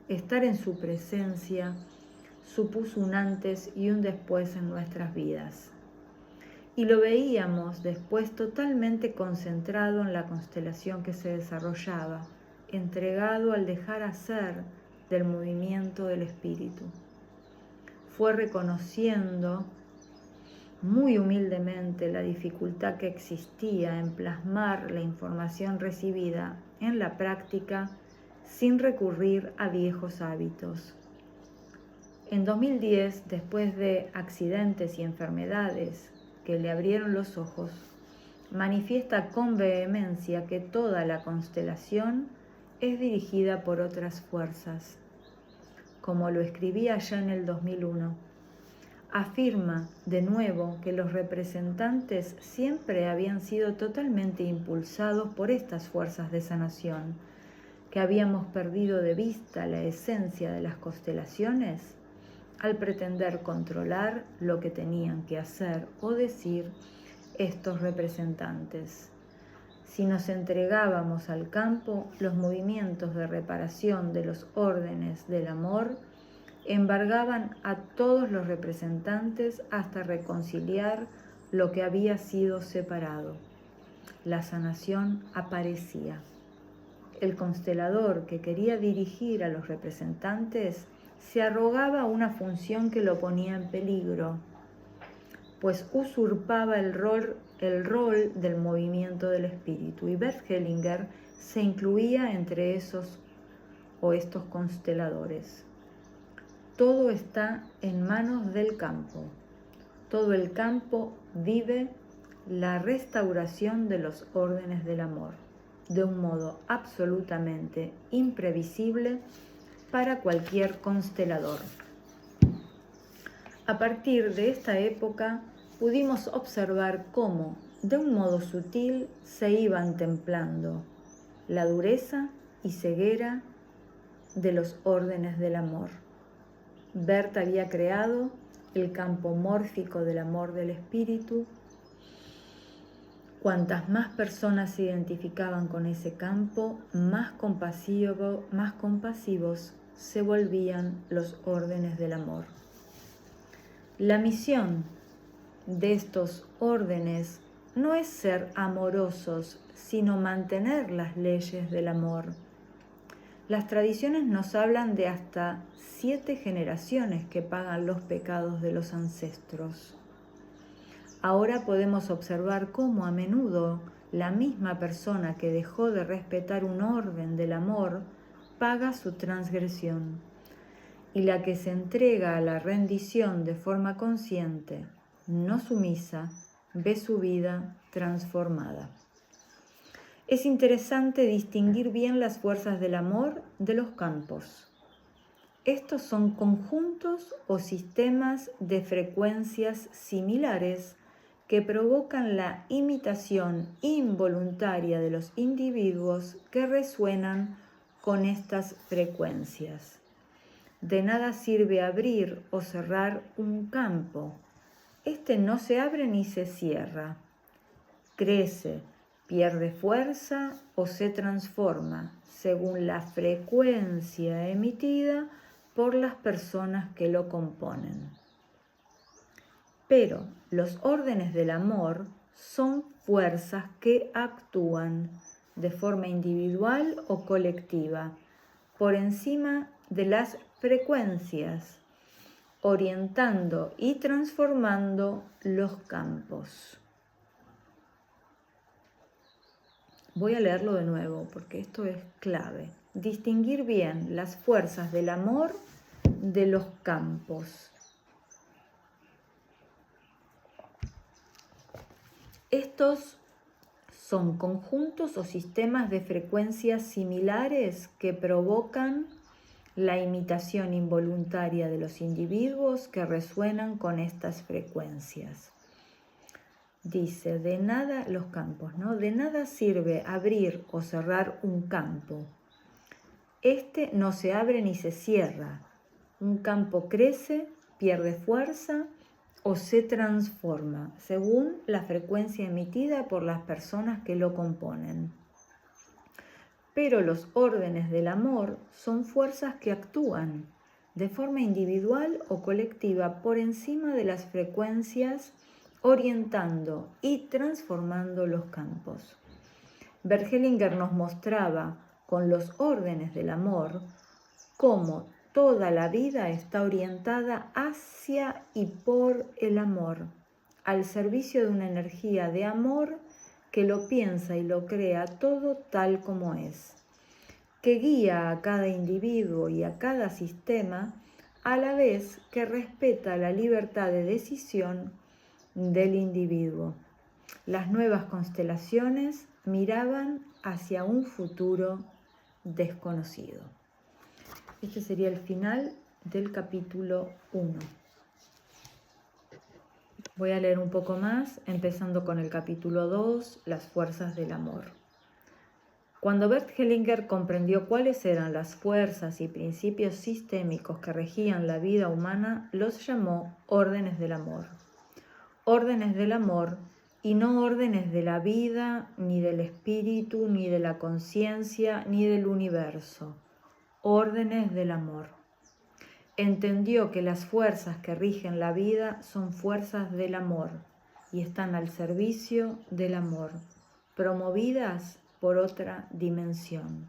estar en su presencia supuso un antes y un después en nuestras vidas. Y lo veíamos después totalmente concentrado en la constelación que se desarrollaba, entregado al dejar hacer del movimiento del espíritu. Fue reconociendo muy humildemente la dificultad que existía en plasmar la información recibida en la práctica sin recurrir a viejos hábitos. En 2010, después de accidentes y enfermedades que le abrieron los ojos, manifiesta con vehemencia que toda la constelación es dirigida por otras fuerzas. Como lo escribía ya en el 2001, afirma de nuevo que los representantes siempre habían sido totalmente impulsados por estas fuerzas de sanación, que habíamos perdido de vista la esencia de las constelaciones al pretender controlar lo que tenían que hacer o decir estos representantes. Si nos entregábamos al campo, los movimientos de reparación de los órdenes del amor embargaban a todos los representantes hasta reconciliar lo que había sido separado. La sanación aparecía. El constelador que quería dirigir a los representantes se arrogaba una función que lo ponía en peligro, pues usurpaba el rol del movimiento del espíritu, y Bert Hellinger se incluía entre estos consteladores. Todo está en manos del campo. Todo el campo vive la restauración de los órdenes del amor, de un modo absolutamente imprevisible para cualquier constelador. A partir de esta época pudimos observar cómo, de un modo sutil, se iban templando la dureza y ceguera de los órdenes del amor. Bert había creado el campo mórfico del amor del espíritu. Cuantas más personas se identificaban con ese campo, más compasivos se volvían los órdenes del amor. La misión de estos órdenes no es ser amorosos, sino mantener las leyes del amor. Las tradiciones nos hablan de hasta 7 generaciones que pagan los pecados de los ancestros. Ahora podemos observar cómo a menudo la misma persona que dejó de respetar un orden del amor paga su transgresión, y la que se entrega a la rendición de forma consciente, no sumisa, ve su vida transformada. Es interesante distinguir bien las fuerzas del amor de los campos. Estos son conjuntos o sistemas de frecuencias similares que provocan la imitación involuntaria de los individuos que resuenan con estas frecuencias. De nada sirve abrir o cerrar un campo. Este no se abre ni se cierra. Crece, pierde fuerza o se transforma según la frecuencia emitida por las personas que lo componen. Pero los órdenes del amor son fuerzas que actúan de forma individual o colectiva por encima de las frecuencias, orientando y transformando los campos. Voy a leerlo de nuevo porque esto es clave. Distinguir bien las fuerzas del amor de los campos. Estos son conjuntos o sistemas de frecuencias similares que provocan la imitación involuntaria de los individuos que resuenan con estas frecuencias. Dice, de nada, los campos, ¿no? De nada sirve abrir o cerrar un campo. Este no se abre ni se cierra. Un campo crece, pierde fuerza o se transforma según la frecuencia emitida por las personas que lo componen. Pero los órdenes del amor son fuerzas que actúan de forma individual o colectiva por encima de las frecuencias, orientando y transformando los campos. Bert Hellinger nos mostraba con los órdenes del amor cómo toda la vida está orientada hacia y por el amor, al servicio de una energía de amor que lo piensa y lo crea todo tal como es, que guía a cada individuo y a cada sistema, a la vez que respeta la libertad de decisión del individuo. Las nuevas constelaciones miraban hacia un futuro desconocido. Este sería el final del capítulo 1. Voy a leer un poco más, empezando con el capítulo 2, las fuerzas del amor. Cuando Bert Hellinger comprendió cuáles eran las fuerzas y principios sistémicos que regían la vida humana, los llamó órdenes del amor. Órdenes del amor y no órdenes de la vida, ni del espíritu, ni de la conciencia, ni del universo. Órdenes del amor. Entendió que las fuerzas que rigen la vida son fuerzas del amor y están al servicio del amor, promovidas por otra dimensión.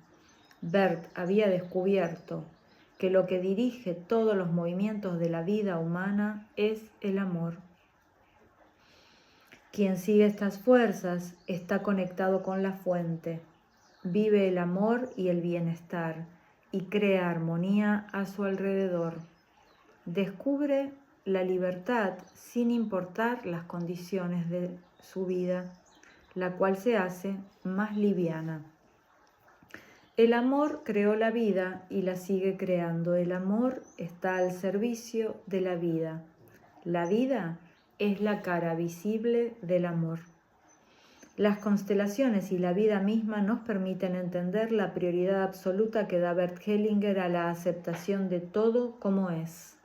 Bert había descubierto que lo que dirige todos los movimientos de la vida humana es el amor. Quien sigue estas fuerzas está conectado con la fuente, vive el amor y el bienestar y crea armonía a su alrededor. Descubre la libertad sin importar las condiciones de su vida, la cual se hace más liviana. El amor creó la vida y la sigue creando. El amor está al servicio de la vida. La vida es la cara visible del amor. Las constelaciones y la vida misma nos permiten entender la prioridad absoluta que da Bert Hellinger a la aceptación de todo como es,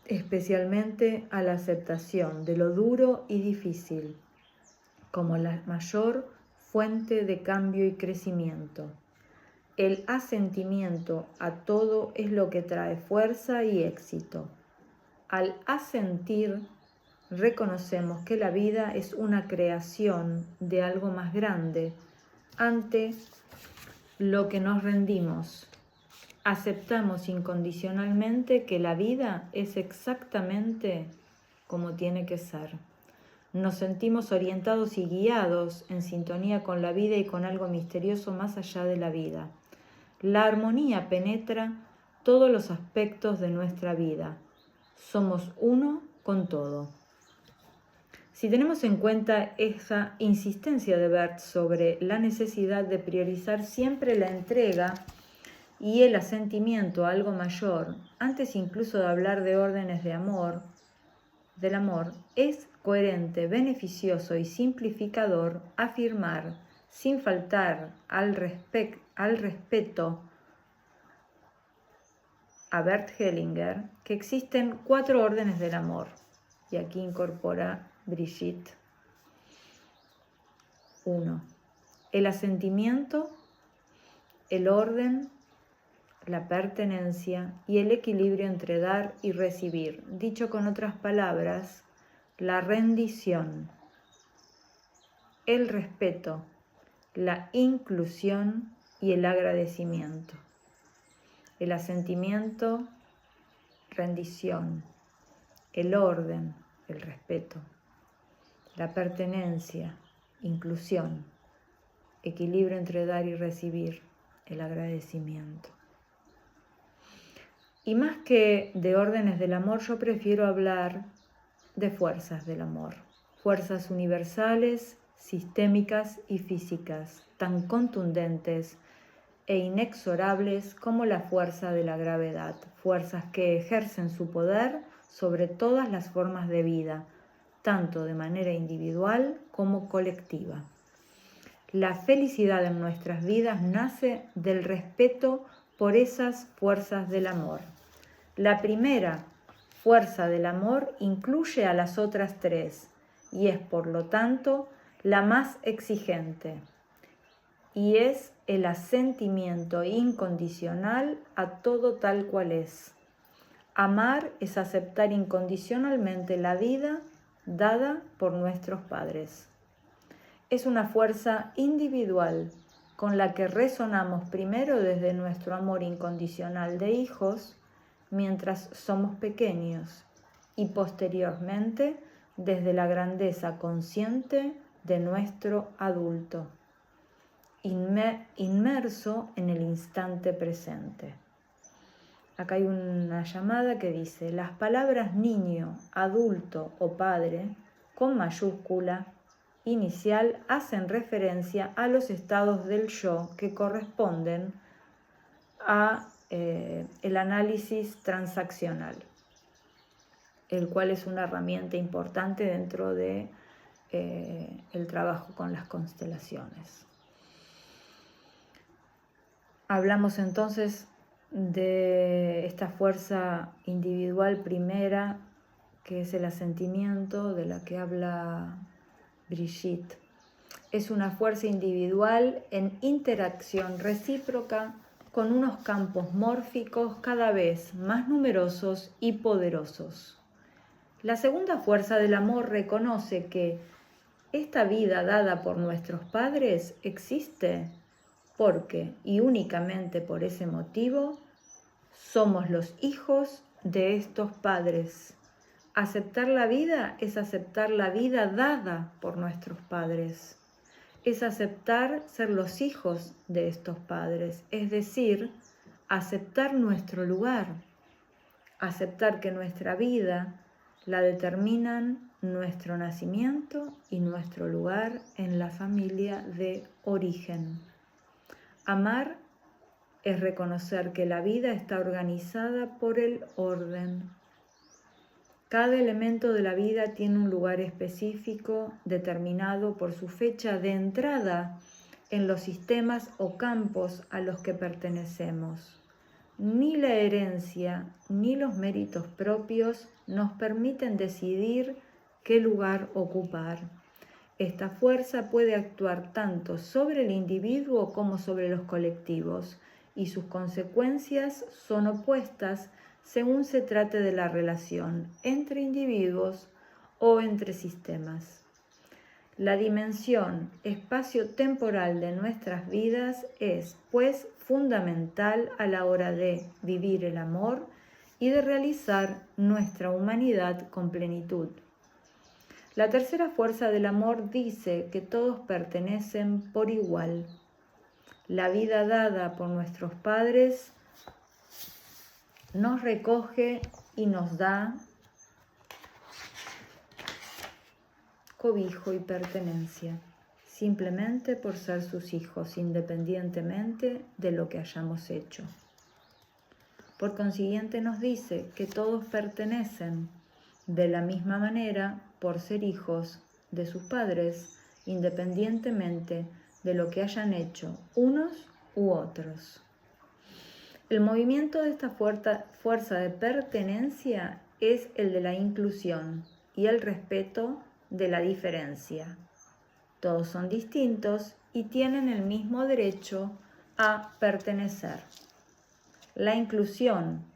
especialmente a la aceptación de lo duro y difícil, como la mayor fuente de cambio y crecimiento. El asentimiento a todo es lo que trae fuerza y éxito. Al asentir, reconocemos que la vida es una creación de algo más grande, ante lo que nos rendimos. Aceptamos incondicionalmente que la vida es exactamente como tiene que ser. Nos sentimos orientados y guiados en sintonía con la vida y con algo misterioso más allá de la vida. La armonía penetra todos los aspectos de nuestra vida. Somos uno con todo. Si tenemos en cuenta esa insistencia de Bert sobre la necesidad de priorizar siempre la entrega y el asentimiento a algo mayor, antes incluso de hablar de órdenes de amor, del amor, es coherente, beneficioso y simplificador afirmar, sin faltar al respeto a Bert Hellinger, que existen 4 órdenes del amor. Y aquí incorpora Brigitte. 1. El asentimiento, el orden, la pertenencia y el equilibrio entre dar y recibir. Dicho con otras palabras, la rendición, el respeto, la inclusión y el agradecimiento. El asentimiento, rendición, el orden, el respeto, la pertenencia, inclusión, equilibrio entre dar y recibir, el agradecimiento. Y más que de órdenes del amor, yo prefiero hablar de fuerzas del amor, fuerzas universales, sistémicas y físicas, tan contundentes e inexorables como la fuerza de la gravedad, fuerzas que ejercen su poder sobre todas las formas de vida, tanto de manera individual como colectiva. La felicidad en nuestras vidas nace del respeto por esas fuerzas del amor. La primera fuerza del amor incluye a las otras 3 y es, por lo tanto, la más exigente. Y es el asentimiento incondicional a todo tal cual es. Amar es aceptar incondicionalmente la vida dada por nuestros padres. Es una fuerza individual con la que resonamos primero desde nuestro amor incondicional de hijos mientras somos pequeños y posteriormente desde la grandeza consciente de nuestro adulto, inmerso en el instante presente. Acá hay una llamada que dice: las palabras niño, adulto o padre con mayúscula inicial hacen referencia a los estados del yo que corresponden a el análisis transaccional, el cual es una herramienta importante dentro de el trabajo con las constelaciones. Hablamos entonces de esta fuerza individual primera, que es el asentimiento, de la que habla Brigitte. Es una fuerza individual en interacción recíproca con unos campos mórficos cada vez más numerosos y poderosos. La segunda fuerza del amor reconoce que esta vida dada por nuestros padres existe porque, y únicamente por ese motivo, somos los hijos de estos padres. Aceptar la vida es aceptar la vida dada por nuestros padres. Es aceptar ser los hijos de estos padres, es decir, aceptar nuestro lugar, aceptar que nuestra vida la determinan nuestro nacimiento y nuestro lugar en la familia de origen. Amar es reconocer que la vida está organizada por el orden. Cada elemento de la vida tiene un lugar específico determinado por su fecha de entrada en los sistemas o campos a los que pertenecemos. Ni la herencia ni los méritos propios nos permiten decidir qué lugar ocupar. Esta fuerza puede actuar tanto sobre el individuo como sobre los colectivos, y sus consecuencias son opuestas según se trate de la relación entre individuos o entre sistemas. La dimensión espacio-temporal de nuestras vidas es, pues, fundamental a la hora de vivir el amor y de realizar nuestra humanidad con plenitud. La tercera fuerza del amor dice que todos pertenecen por igual. La vida dada por nuestros padres nos recoge y nos da cobijo y pertenencia, simplemente por ser sus hijos, independientemente de lo que hayamos hecho. Por consiguiente nos dice que todos pertenecen de la misma manera por ser hijos de sus padres, independientemente de lo que hayan hecho unos u otros. El movimiento de esta fuerza de pertenencia es el de la inclusión y el respeto de la diferencia. Todos son distintos y tienen el mismo derecho a pertenecer. La exclusión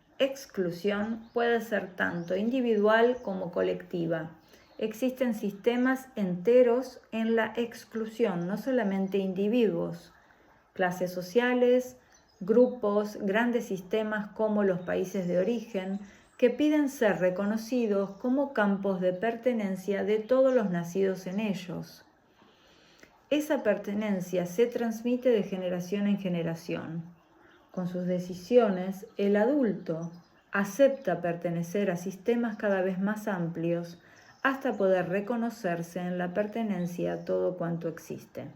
puede ser tanto individual como colectiva. Existen sistemas enteros en la exclusión, no solamente individuos, clases sociales, grupos, grandes sistemas como los países de origen, que piden ser reconocidos como campos de pertenencia de todos los nacidos en ellos. Esa pertenencia se transmite de generación en generación. Con sus decisiones, el adulto acepta pertenecer a sistemas cada vez más amplios hasta poder reconocerse en la pertenencia a todo cuanto existe.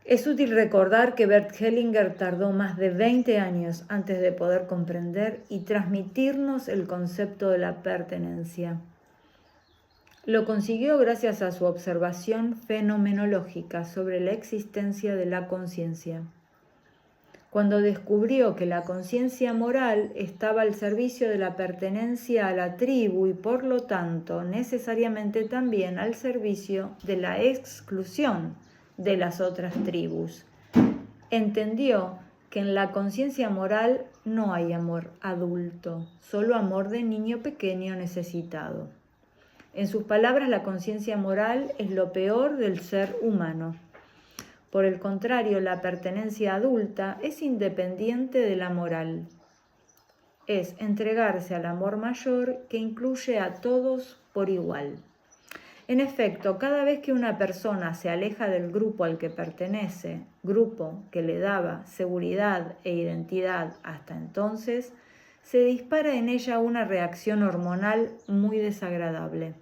Es útil recordar que Bert Hellinger tardó más de 20 años antes de poder comprender y transmitirnos el concepto de la pertenencia. Lo consiguió gracias a su observación fenomenológica sobre la existencia de la conciencia. Cuando descubrió que la conciencia moral estaba al servicio de la pertenencia a la tribu y por lo tanto necesariamente también al servicio de la exclusión de las otras tribus, entendió que en la conciencia moral no hay amor adulto, solo amor de niño pequeño necesitado. En sus palabras, la conciencia moral es lo peor del ser humano. Por el contrario, la pertenencia adulta es independiente de la moral. Es entregarse al amor mayor que incluye a todos por igual. En efecto, cada vez que una persona se aleja del grupo al que pertenece, grupo que le daba seguridad e identidad hasta entonces, se dispara en ella una reacción hormonal muy desagradable.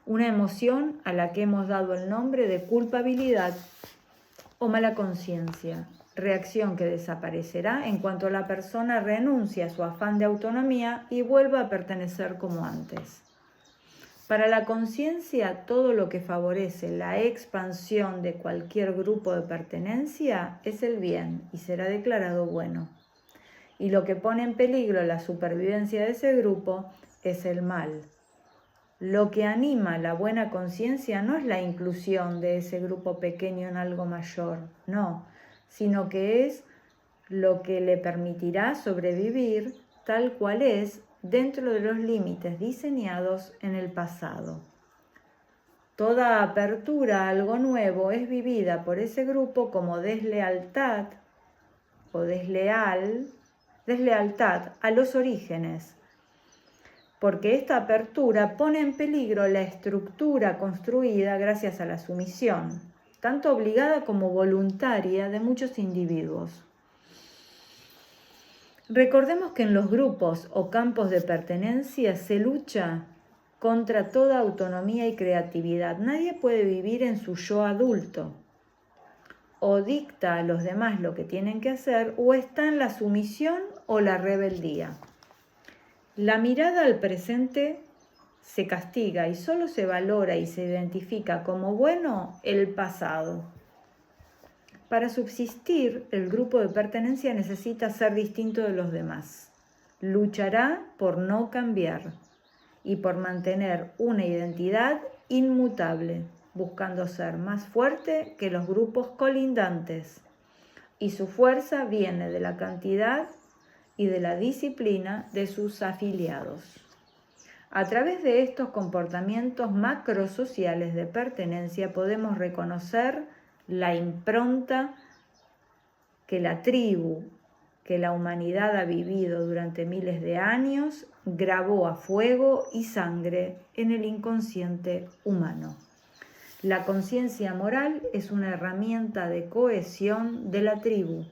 Una emoción a la que hemos dado el nombre de culpabilidad o mala conciencia, reacción que desaparecerá en cuanto la persona renuncie a su afán de autonomía y vuelva a pertenecer como antes. Para la conciencia, todo lo que favorece la expansión de cualquier grupo de pertenencia es el bien y será declarado bueno. Y lo que pone en peligro la supervivencia de ese grupo es el mal. Lo que anima la buena conciencia no es la inclusión de ese grupo pequeño en algo mayor, no, sino que es lo que le permitirá sobrevivir tal cual es dentro de los límites diseñados en el pasado. Toda apertura a algo nuevo es vivida por ese grupo como deslealtad o deslealtad a los orígenes, porque esta apertura pone en peligro la estructura construida gracias a la sumisión, tanto obligada como voluntaria, de muchos individuos. Recordemos que en los grupos o campos de pertenencia se lucha contra toda autonomía y creatividad. Nadie puede vivir en su yo adulto. O dicta a los demás lo que tienen que hacer, o está en la sumisión o la rebeldía. La mirada al presente se castiga y solo se valora y se identifica como bueno el pasado. Para subsistir, el grupo de pertenencia necesita ser distinto de los demás. Luchará por no cambiar y por mantener una identidad inmutable, buscando ser más fuerte que los grupos colindantes. Y su fuerza viene de la cantidad y de la disciplina de sus afiliados. A través de estos comportamientos macrosociales de pertenencia podemos reconocer la impronta que la tribu, que la humanidad ha vivido durante miles de años, grabó a fuego y sangre en el inconsciente humano. La conciencia moral es una herramienta de cohesión de la tribu.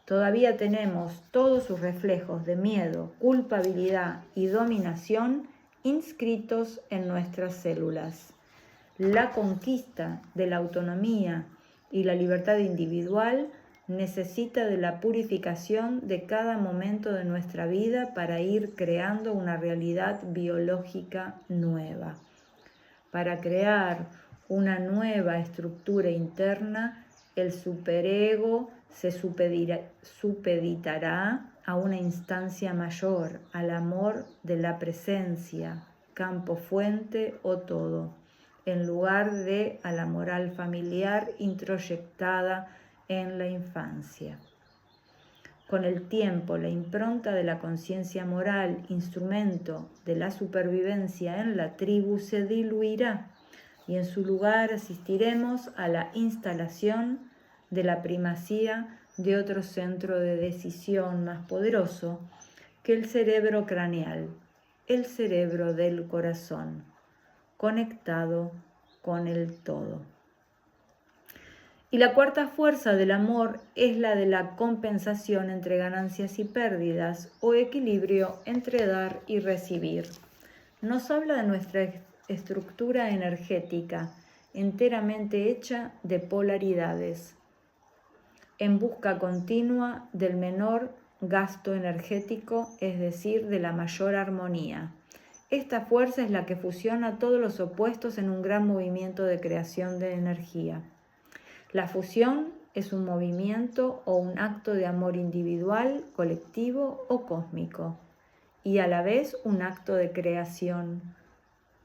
Todavía tenemos todos sus reflejos de miedo, culpabilidad y dominación inscritos en nuestras células. La conquista de la autonomía y la libertad individual necesita de la purificación de cada momento de nuestra vida para ir creando una realidad biológica nueva. Para crear una nueva estructura interna, el superego se supeditará a una instancia mayor, al amor de la presencia, campo fuente o todo, en lugar de a la moral familiar introyectada en la infancia. Con el tiempo, la impronta de la conciencia moral, instrumento de la supervivencia en la tribu, se diluirá y en su lugar asistiremos a la instalación de la primacía de otro centro de decisión más poderoso que el cerebro craneal, el cerebro del corazón, conectado con el todo. Y la cuarta fuerza del amor es la de la compensación entre ganancias y pérdidas o equilibrio entre dar y recibir. Nos habla de nuestra estructura energética enteramente hecha de polaridades, en busca continua del menor gasto energético, es decir, de la mayor armonía. Esta fuerza es la que fusiona todos los opuestos en un gran movimiento de creación de energía. La fusión es un movimiento o un acto de amor individual, colectivo o cósmico, y a la vez un acto de creación.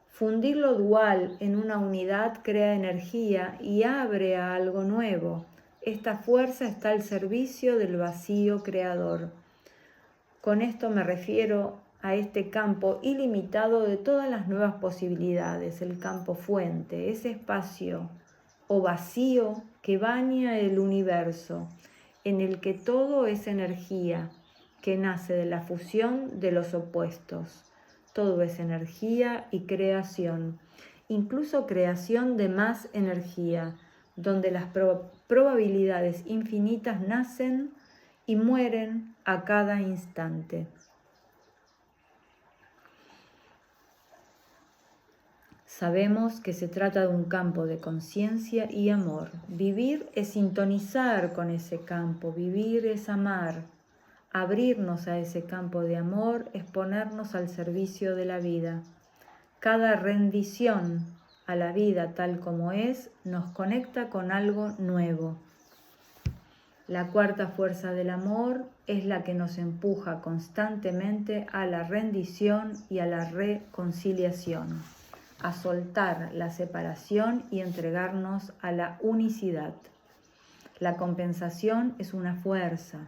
Fundir lo dual en una unidad crea energía y abre a algo nuevo. Esta fuerza está al servicio del vacío creador. Con esto me refiero a este campo ilimitado de todas las nuevas posibilidades, el campo fuente, ese espacio o vacío que baña el universo, en el que todo es energía, que nace de la fusión de los opuestos. Todo es energía y creación, incluso creación de más energía, donde las probabilidades infinitas nacen y mueren a cada instante. Sabemos que se trata de un campo de conciencia y amor. Vivir es sintonizar con ese campo, vivir es amar. Abrirnos a ese campo de amor es ponernos al servicio de la vida. Cada rendición a la vida tal como es nos conecta con algo nuevo. La cuarta fuerza del amor es la que nos empuja constantemente a la rendición y a la reconciliación, a soltar la separación y entregarnos a la unicidad. La compensación es una fuerza,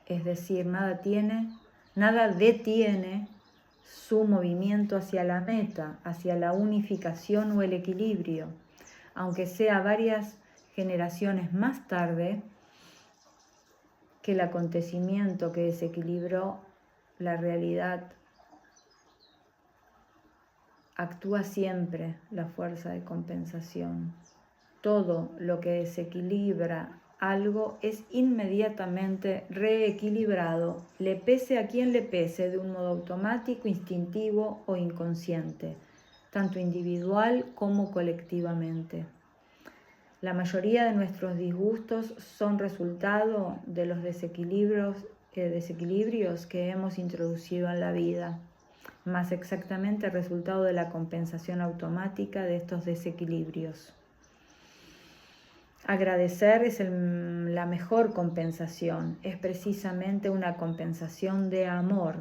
es decir, nada detiene su movimiento hacia la meta, hacia la unificación o el equilibrio, aunque sea varias generaciones más tarde que el acontecimiento que desequilibró la realidad. Actúa siempre la fuerza de compensación. Todo lo que desequilibra algo es inmediatamente reequilibrado, le pese a quien le pese, de un modo automático, instintivo o inconsciente, tanto individual como colectivamente. La mayoría de nuestros disgustos son resultado de los desequilibrios que hemos introducido en la vida, más exactamente resultado de la compensación automática de estos desequilibrios. Agradecer es la mejor compensación, es precisamente una compensación de amor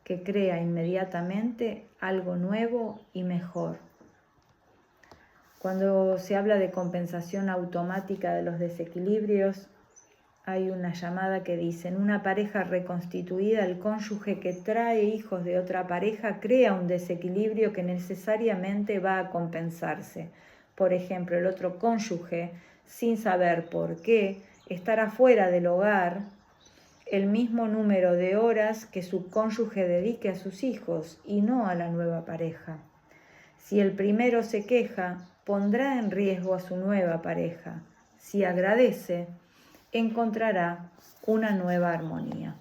que crea inmediatamente algo nuevo y mejor. Cuando se habla de compensación automática de los desequilibrios, hay una llamada que dice: en una pareja reconstituida, el cónyuge que trae hijos de otra pareja crea un desequilibrio que necesariamente va a compensarse. Por ejemplo, el otro cónyuge, sin saber por qué, estará fuera del hogar el mismo número de horas que su cónyuge dedique a sus hijos y no a la nueva pareja. Si el primero se queja, pondrá en riesgo a su nueva pareja. Si agradece, encontrará una nueva armonía.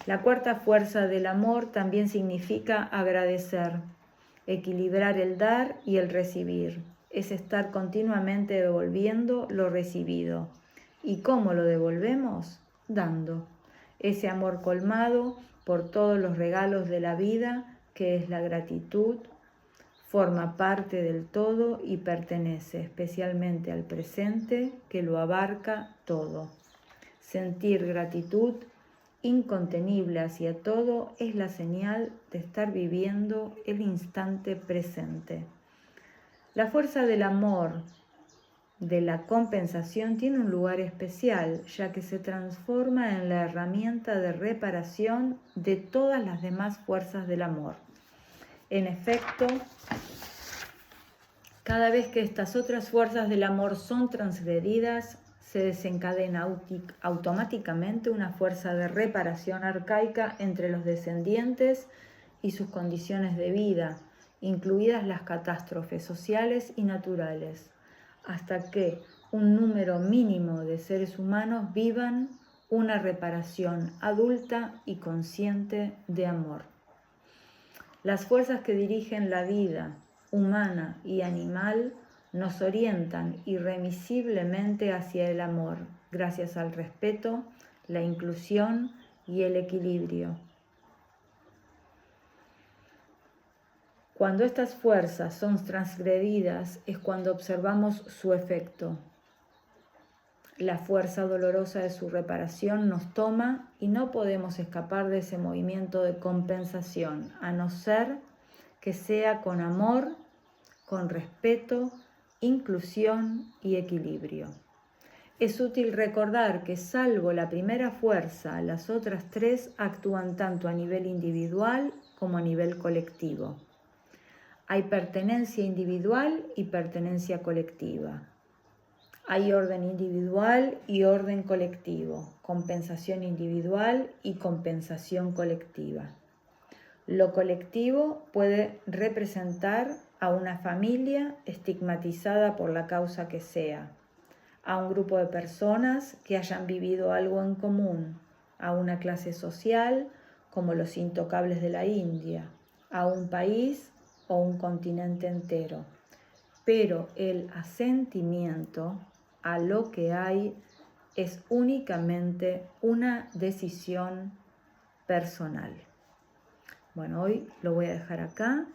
La cuarta fuerza del amor también significa agradecer, equilibrar el dar y el recibir. es estar continuamente devolviendo lo recibido. ¿Y cómo lo devolvemos? Dando. Ese amor colmado por todos los regalos de la vida, que es la gratitud, forma parte del todo y pertenece especialmente al presente, que lo abarca todo. Sentir gratitud incontenible hacia todo es la señal de estar viviendo el instante presente. La fuerza del amor, de la compensación, tiene un lugar especial, ya que se transforma en la herramienta de reparación de todas las demás fuerzas del amor. En efecto, cada vez que estas otras fuerzas del amor son transgredidas, se desencadena automáticamente una fuerza de reparación arcaica entre los descendientes y sus condiciones de vida, incluidas las catástrofes sociales y naturales, hasta que un número mínimo de seres humanos vivan una reparación adulta y consciente de amor. Las fuerzas que dirigen la vida humana y animal nos orientan irremisiblemente hacia el amor, gracias al respeto, la inclusión y el equilibrio. Cuando estas fuerzas son transgredidas es cuando observamos su efecto. La fuerza dolorosa de su reparación nos toma y no podemos escapar de ese movimiento de compensación, a no ser que sea con amor, con respeto, inclusión y equilibrio. Es útil recordar que salvo la primera fuerza, las otras tres actúan tanto a nivel individual como a nivel colectivo. Hay pertenencia individual y pertenencia colectiva. Hay orden individual y orden colectivo, compensación individual y compensación colectiva. Lo colectivo puede representar a una familia estigmatizada por la causa que sea, a un grupo de personas que hayan vivido algo en común, a una clase social como los intocables de la India, a un país o un continente entero. Pero el asentimiento a lo que hay es únicamente una decisión personal. Bueno, hoy lo voy a dejar acá.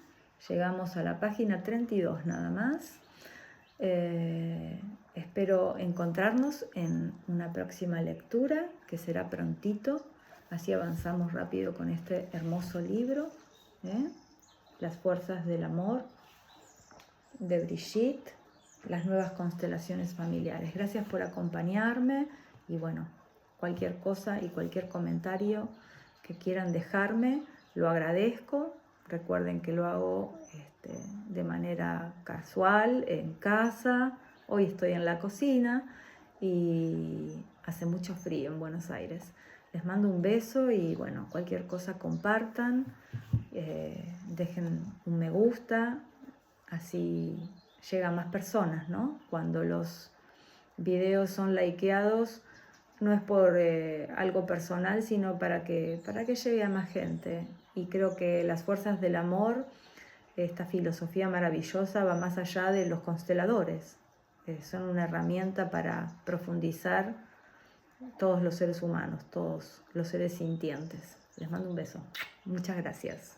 Llegamos a la página 32 nada más. Espero encontrarnos en una próxima lectura, que será prontito. Así avanzamos rápido con este hermoso libro, Las fuerzas del amor, de Brigitte, las nuevas constelaciones familiares. Gracias por acompañarme y bueno, cualquier cosa y cualquier comentario que quieran dejarme, lo agradezco. Recuerden que lo hago de manera casual, en casa. Hoy estoy en la cocina y hace mucho frío en Buenos Aires. Les mando un beso y bueno, cualquier cosa compartan, dejen un me gusta, así llegan más personas, ¿no? Cuando los videos son likeados, no es por algo personal, sino para que llegue a más gente. Y creo que las fuerzas del amor, esta filosofía maravillosa, va más allá de los consteladores. Son una herramienta para profundizar todos los seres humanos, todos los seres sintientes. Les mando un beso. Muchas gracias.